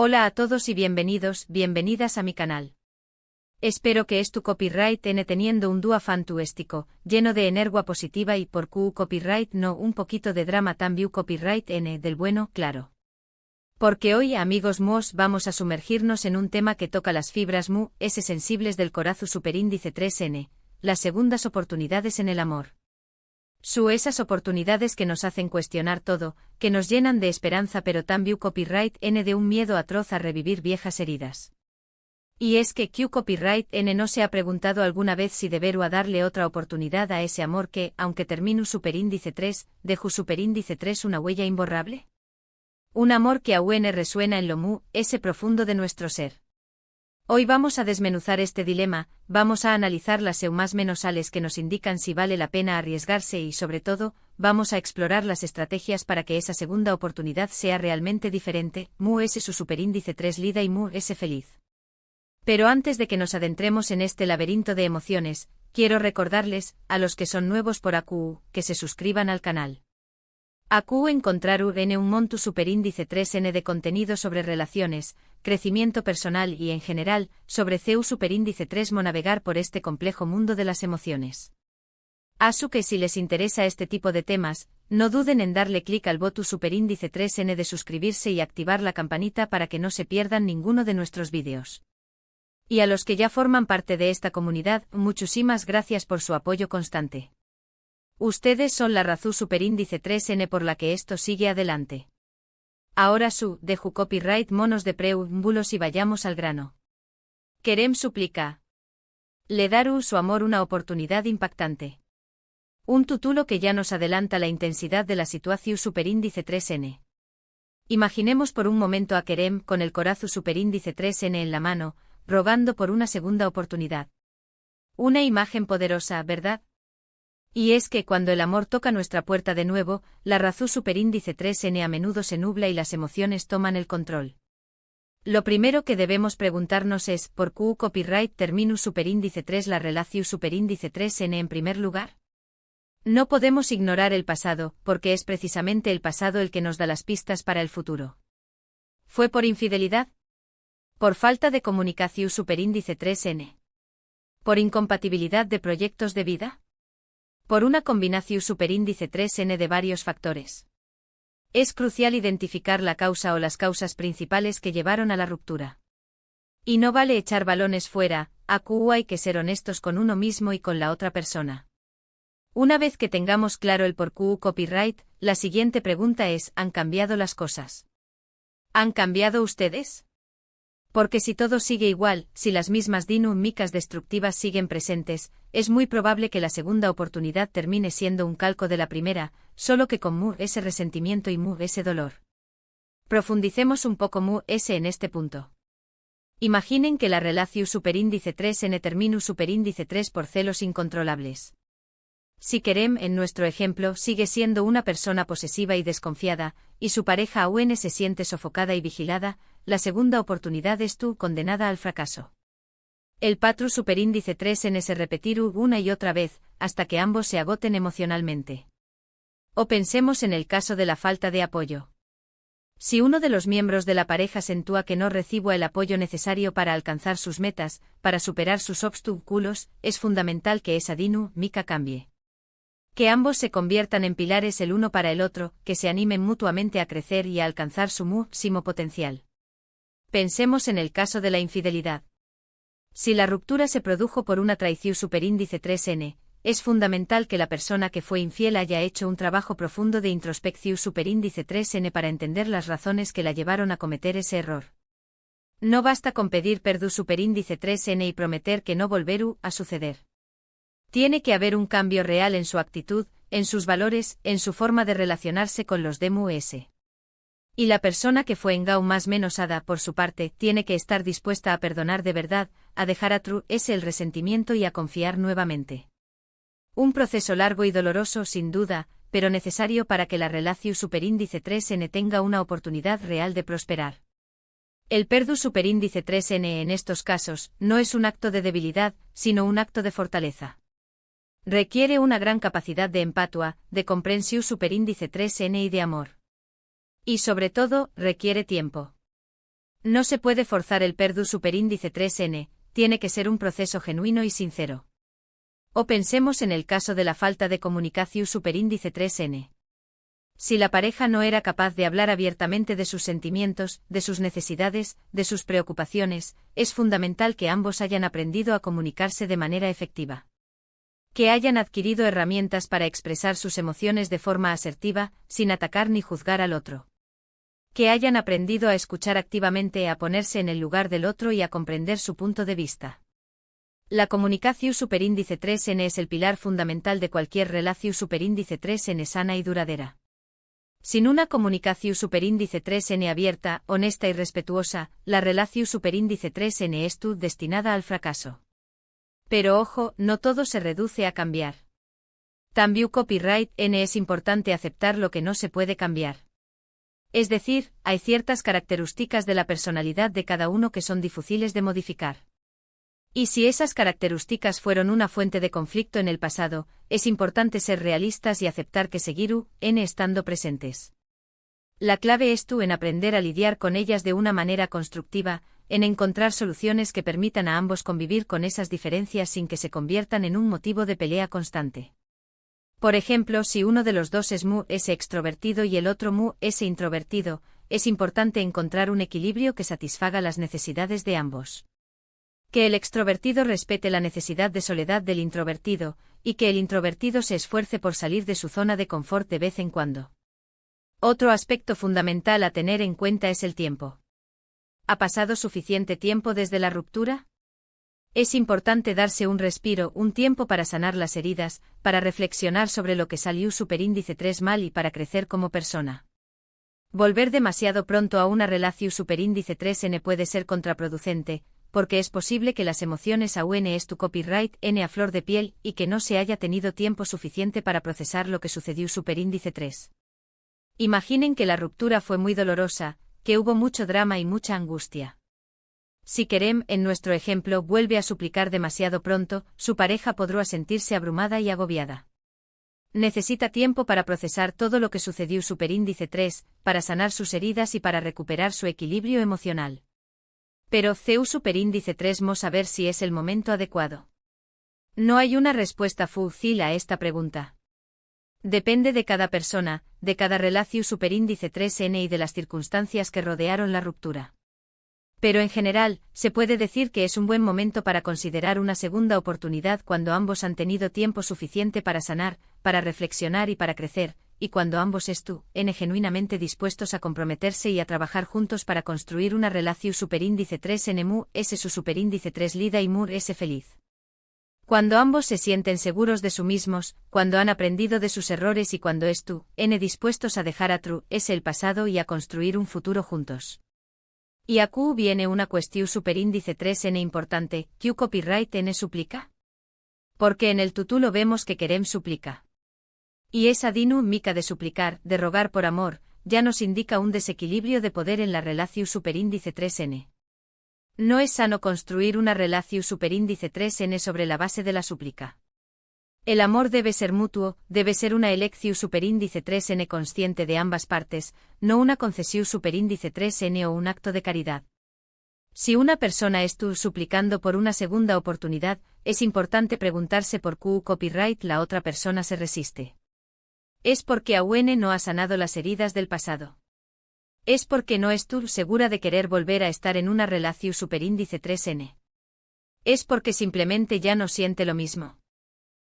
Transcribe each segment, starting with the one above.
Hola a todos y bienvenidas a mi canal. Espero que tu copyright n teniendo un día fantástico, lleno de energía positiva y por Q copyright no un poquito de drama también copyright n del bueno, claro. Porque hoy, amigos muos, vamos a sumergirnos en un tema que toca las fibras sensibles del corazón superíndice 3N, las segundas oportunidades en el amor. Esas oportunidades que nos hacen cuestionar todo, que nos llenan de esperanza pero también copyright n de un miedo atroz a revivir viejas heridas. Y es que Q copyright n no se ha preguntado alguna vez si debería a darle otra oportunidad a ese amor que, aunque termine superíndice 3, deja superíndice 3 una huella imborrable. Un amor que aún resuena en lo ese profundo de nuestro ser. Hoy vamos a desmenuzar este dilema, vamos a analizar las más menosales que nos indican si vale la pena arriesgarse y sobre todo, vamos a explorar las estrategias para que esa segunda oportunidad sea realmente diferente, su superíndice 3 lida y feliz. Pero antes de que nos adentremos en este laberinto de emociones, quiero recordarles, a los que son nuevos por AQ, que se suscriban al canal. AQ encontrar un monto superíndice 3N de contenido sobre relaciones, crecimiento personal y en general, sobre CEU superíndice 3 navegar por este complejo mundo de las emociones. Asu que si les interesa este tipo de temas, no duden en darle clic al botón superíndice 3N de suscribirse y activar la campanita para que no se pierdan ninguno de nuestros vídeos. Y a los que ya forman parte de esta comunidad, muchísimas gracias por su apoyo constante. Ustedes son la razón superíndice 3N por la que esto sigue adelante. Ahora dejo copyright monos de preámbulos y vayamos al grano. Querem suplica. Le dar su amor una oportunidad impactante. Un título que ya nos adelanta la intensidad de la situación superíndice 3N. Imaginemos por un momento a Kerem con el corazón superíndice 3N en la mano, rogando por una segunda oportunidad. Una imagen poderosa, ¿verdad? Y es que cuando el amor toca nuestra puerta de nuevo, la razón superíndice 3N a menudo se nubla y las emociones toman el control. Lo primero que debemos preguntarnos es, ¿por qué copyright terminus superíndice 3 la relación superíndice 3N en primer lugar? No podemos ignorar el pasado, porque es precisamente el pasado el que nos da las pistas para el futuro. ¿Fue por infidelidad? ¿Por falta de comunicación superíndice 3N? ¿Por incompatibilidad de proyectos de vida? Por una combinación superíndice 3N de varios factores. Es crucial identificar la causa o las causas principales que llevaron a la ruptura. Y no vale echar balones fuera, hay que ser honestos con uno mismo y con la otra persona. Una vez que tengamos claro el por qué copyright, la siguiente pregunta es, ¿han cambiado las cosas? ¿Han cambiado ustedes? Porque si todo sigue igual, si las mismas dinámicas destructivas siguen presentes, es muy probable que la segunda oportunidad termine siendo un calco de la primera, solo que con ese resentimiento y ese dolor. Profundicemos un poco en este punto. Imaginen que la relación superíndice 3N terminus superíndice 3 por celos incontrolables. Si Kerem, en nuestro ejemplo, sigue siendo una persona posesiva y desconfiada, y su pareja aún se siente sofocada y vigilada, la segunda oportunidad es condenada al fracaso. El patrón superíndice 3N se repetir una y otra vez, hasta que ambos se agoten emocionalmente. O pensemos en el caso de la falta de apoyo. Si uno de los miembros de la pareja sentúa que no recibe el apoyo necesario para alcanzar sus metas, para superar sus obstáculos, es fundamental que esa dinámica cambie. Que ambos se conviertan en pilares el uno para el otro, que se animen mutuamente a crecer y a alcanzar su máximo potencial. Pensemos en el caso de la infidelidad. Si la ruptura se produjo por una traición superíndice 3N, es fundamental que la persona que fue infiel haya hecho un trabajo profundo de introspección superíndice 3N para entender las razones que la llevaron a cometer ese error. No basta con pedir perdón superíndice 3N y prometer que no volverá a suceder. Tiene que haber un cambio real en su actitud, en sus valores, en su forma de relacionarse con los demás. Y la persona que fue más menosada por su parte tiene que estar dispuesta a perdonar de verdad, a dejar atrás el resentimiento y a confiar nuevamente. Un proceso largo y doloroso sin duda, pero necesario para que la relación superíndice 3N tenga una oportunidad real de prosperar. El perdón superíndice 3N en estos casos no es un acto de debilidad, sino un acto de fortaleza. Requiere una gran capacidad de empatia, de comprensión superíndice 3N y de amor. Y sobre todo, requiere tiempo. No se puede forzar el perdu superíndice 3n, tiene que ser un proceso genuino y sincero. O pensemos en el caso de la falta de comunicación superíndice 3n. Si la pareja no era capaz de hablar abiertamente de sus sentimientos, de sus necesidades, de sus preocupaciones, es fundamental que ambos hayan aprendido a comunicarse de manera efectiva. Que hayan adquirido herramientas para expresar sus emociones de forma asertiva, sin atacar ni juzgar al otro. Que hayan aprendido a escuchar activamente, a ponerse en el lugar del otro y a comprender su punto de vista. La comunicación superíndice 3n es el pilar fundamental de cualquier relación superíndice 3n sana y duradera. Sin una comunicación superíndice 3n abierta, honesta y respetuosa, la relación superíndice 3n es destinada al fracaso. Pero ojo, no todo se reduce a cambiar. También copyright n es importante aceptar lo que no se puede cambiar. Es decir, hay ciertas características de la personalidad de cada uno que son difíciles de modificar. Y si esas características fueron una fuente de conflicto en el pasado, es importante ser realistas y aceptar que seguirán estando presentes. La clave es en aprender a lidiar con ellas de una manera constructiva, en encontrar soluciones que permitan a ambos convivir con esas diferencias sin que se conviertan en un motivo de pelea constante. Por ejemplo, si uno de los dos es extrovertido y el otro es introvertido, es importante encontrar un equilibrio que satisfaga las necesidades de ambos. Que el extrovertido respete la necesidad de soledad del introvertido, y que el introvertido se esfuerce por salir de su zona de confort de vez en cuando. Otro aspecto fundamental a tener en cuenta es el tiempo. ¿Ha pasado suficiente tiempo desde la ruptura? Es importante darse un respiro, un tiempo para sanar las heridas, para reflexionar sobre lo que salió superíndice 3 mal y para crecer como persona. Volver demasiado pronto a una relación superíndice 3n puede ser contraproducente, porque es posible que las emociones aún es tu copyright n a flor de piel y que no se haya tenido tiempo suficiente para procesar lo que sucedió superíndice 3. Imaginen que la ruptura fue muy dolorosa, que hubo mucho drama y mucha angustia. Si Kerem, en nuestro ejemplo, vuelve a suplicar demasiado pronto, su pareja podrá sentirse abrumada y agobiada. Necesita tiempo para procesar todo lo que sucedió superíndice 3, para sanar sus heridas y para recuperar su equilibrio emocional. Pero CEU superíndice 3 mo saber si es el momento adecuado. No hay una respuesta fácil a esta pregunta. Depende de cada persona, de cada relación superíndice 3n y de las circunstancias que rodearon la ruptura. Pero en general, se puede decir que es un buen momento para considerar una segunda oportunidad cuando ambos han tenido tiempo suficiente para sanar, para reflexionar y para crecer, y cuando ambos estén genuinamente dispuestos a comprometerse y a trabajar juntos para construir una relación superíndice 3n mu s su superíndice 3 lida y mur s feliz. Cuando ambos se sienten seguros de sí mismos, cuando han aprendido de sus errores y cuando dispuestos a dejar atrás el pasado y a construir un futuro juntos. Y aquí viene una cuestión superíndice 3n importante, ¿qué copyright n suplica? Porque en el título vemos que Kerem suplica. Y esa dinámica de suplicar, de rogar por amor, ya nos indica un desequilibrio de poder en la relación superíndice 3n. No es sano construir una relación superíndice 3n sobre la base de la súplica. El amor debe ser mutuo, debe ser una elección superíndice 3n consciente de ambas partes, no una concesión superíndice 3n o un acto de caridad. Si una persona está suplicando por una segunda oportunidad, es importante preguntarse por qué copyright la otra persona se resiste. ¿Es porque aún no ha sanado las heridas del pasado? ¿Es porque no estoy segura de querer volver a estar en una relación superíndice 3n? ¿Es porque simplemente ya no siente lo mismo?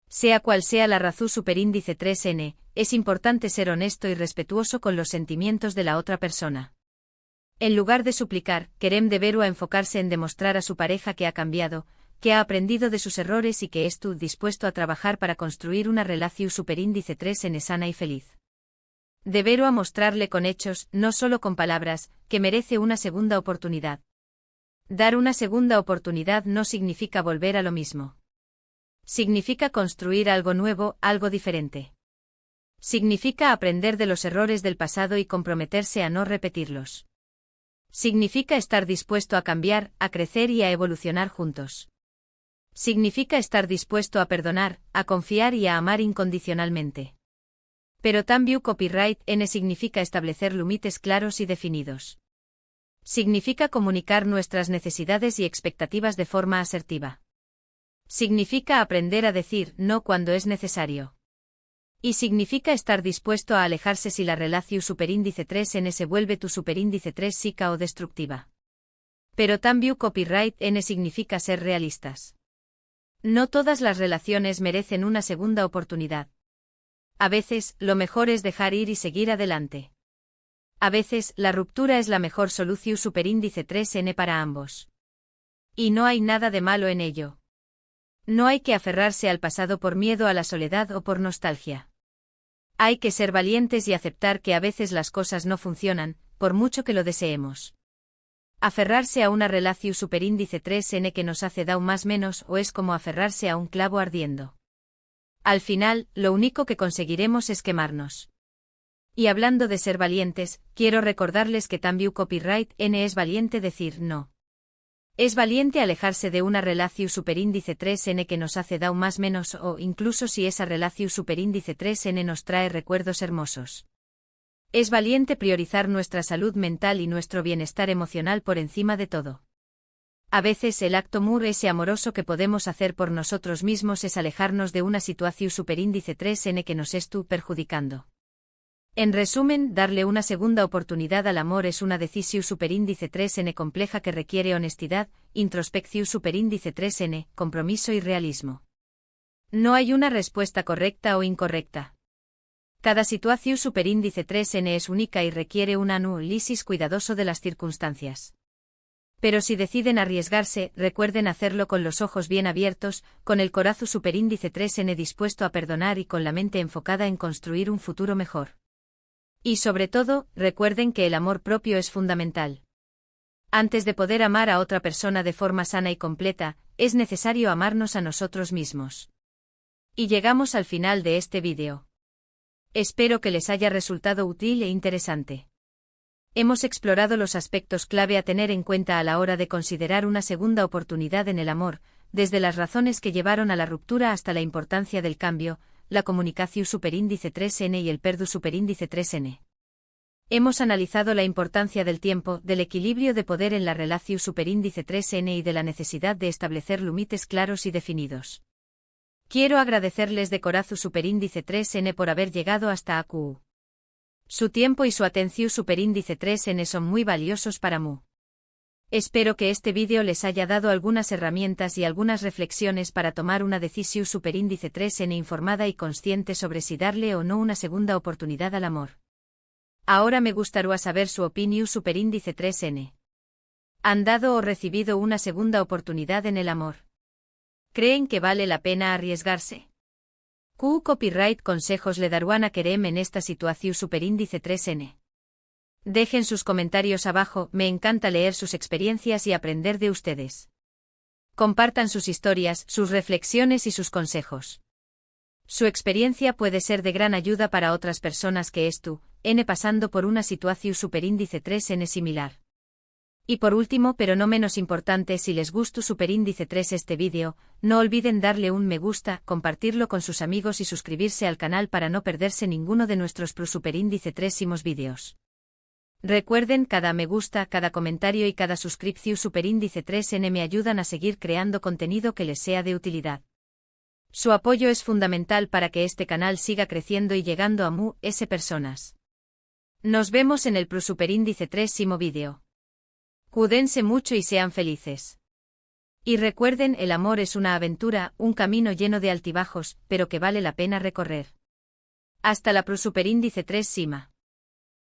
Sea cual sea la razón superíndice 3n, es importante ser honesto y respetuoso con los sentimientos de la otra persona. En lugar de suplicar, Kerem deberá enfocarse en demostrar a su pareja que ha cambiado, que ha aprendido de sus errores y que está dispuesto a trabajar para construir una relación superíndice 3n sana y feliz. Deberá mostrarle con hechos, no solo con palabras, que merece una segunda oportunidad. Dar una segunda oportunidad no significa volver a lo mismo. Significa construir algo nuevo, algo diferente. Significa aprender de los errores del pasado y comprometerse a no repetirlos. Significa estar dispuesto a cambiar, a crecer y a evolucionar juntos. Significa estar dispuesto a perdonar, a confiar y a amar incondicionalmente. Pero también copyright n significa establecer límites claros y definidos. Significa comunicar nuestras necesidades y expectativas de forma asertiva. Significa aprender a decir no cuando es necesario. Y significa estar dispuesto a alejarse si la relación superíndice 3N se vuelve tu superíndice 3 psica o destructiva. Pero también copyright N significa ser realistas. No todas las relaciones merecen una segunda oportunidad. A veces, lo mejor es dejar ir y seguir adelante. A veces, la ruptura es la mejor solución superíndice 3N para ambos. Y no hay nada de malo en ello. No hay que aferrarse al pasado por miedo a la soledad o por nostalgia. Hay que ser valientes y aceptar que a veces las cosas no funcionan, por mucho que lo deseemos. Aferrarse a una relación superíndice 3N que nos hace daño más menos o es como aferrarse a un clavo ardiendo. Al final, lo único que conseguiremos es quemarnos. Y hablando de ser valientes, quiero recordarles que también copyright N es valiente decir no. Es valiente alejarse de una relación superíndice 3N que nos hace daño más menos o incluso si esa relación superíndice 3N nos trae recuerdos hermosos. Es valiente priorizar nuestra salud mental y nuestro bienestar emocional por encima de todo. A veces el acto ese amoroso que podemos hacer por nosotros mismos es alejarnos de una situación superíndice 3N que nos esté perjudicando. En resumen, darle una segunda oportunidad al amor es una decisión superíndice 3N compleja que requiere honestidad, introspección superíndice 3N, compromiso y realismo. No hay una respuesta correcta o incorrecta. Cada situación superíndice 3N es única y requiere un análisis cuidadoso de las circunstancias. Pero si deciden arriesgarse, recuerden hacerlo con los ojos bien abiertos, con el corazón superíndice 3N dispuesto a perdonar y con la mente enfocada en construir un futuro mejor. Y sobre todo, recuerden que el amor propio es fundamental. Antes de poder amar a otra persona de forma sana y completa, es necesario amarnos a nosotros mismos. Y llegamos al final de este vídeo. Espero que les haya resultado útil e interesante. Hemos explorado los aspectos clave a tener en cuenta a la hora de considerar una segunda oportunidad en el amor, desde las razones que llevaron a la ruptura hasta la importancia del cambio, la comunicación superíndice 3N y el perdón superíndice 3N. Hemos analizado la importancia del tiempo, del equilibrio de poder en la relación superíndice 3N y de la necesidad de establecer límites claros y definidos. Quiero agradecerles de corazón superíndice 3N por haber llegado hasta aquí. Su tiempo y su atención superíndice 3N son muy valiosos para mí. Espero que este vídeo les haya dado algunas herramientas y algunas reflexiones para tomar una decisión superíndice 3N informada y consciente sobre si darle o no una segunda oportunidad al amor. Ahora me gustaría saber su opinión superíndice 3N. ¿Han dado o recibido una segunda oportunidad en el amor? ¿Creen que vale la pena arriesgarse? ¿Qué copyright consejos le darían a Kerem en esta situación superíndice 3N? Dejen sus comentarios abajo, me encanta leer sus experiencias y aprender de ustedes. Compartan sus historias, sus reflexiones y sus consejos. Su experiencia puede ser de gran ayuda para otras personas que pasando por una situación superíndice 3N similar. Y por último, pero no menos importante, si les gustó superíndice 3 este vídeo, no olviden darle un me gusta, compartirlo con sus amigos y suscribirse al canal para no perderse ninguno de nuestros superíndice 3 vídeos. Recuerden, cada me gusta, cada comentario y cada suscripción superíndice 3N me ayudan a seguir creando contenido que les sea de utilidad. Su apoyo es fundamental para que este canal siga creciendo y llegando a muchas personas. Nos vemos en el superíndice 3 vídeo. Cuídense mucho y sean felices. Y recuerden, el amor es una aventura, un camino lleno de altibajos, pero que vale la pena recorrer. Hasta la superíndice 3 Sima.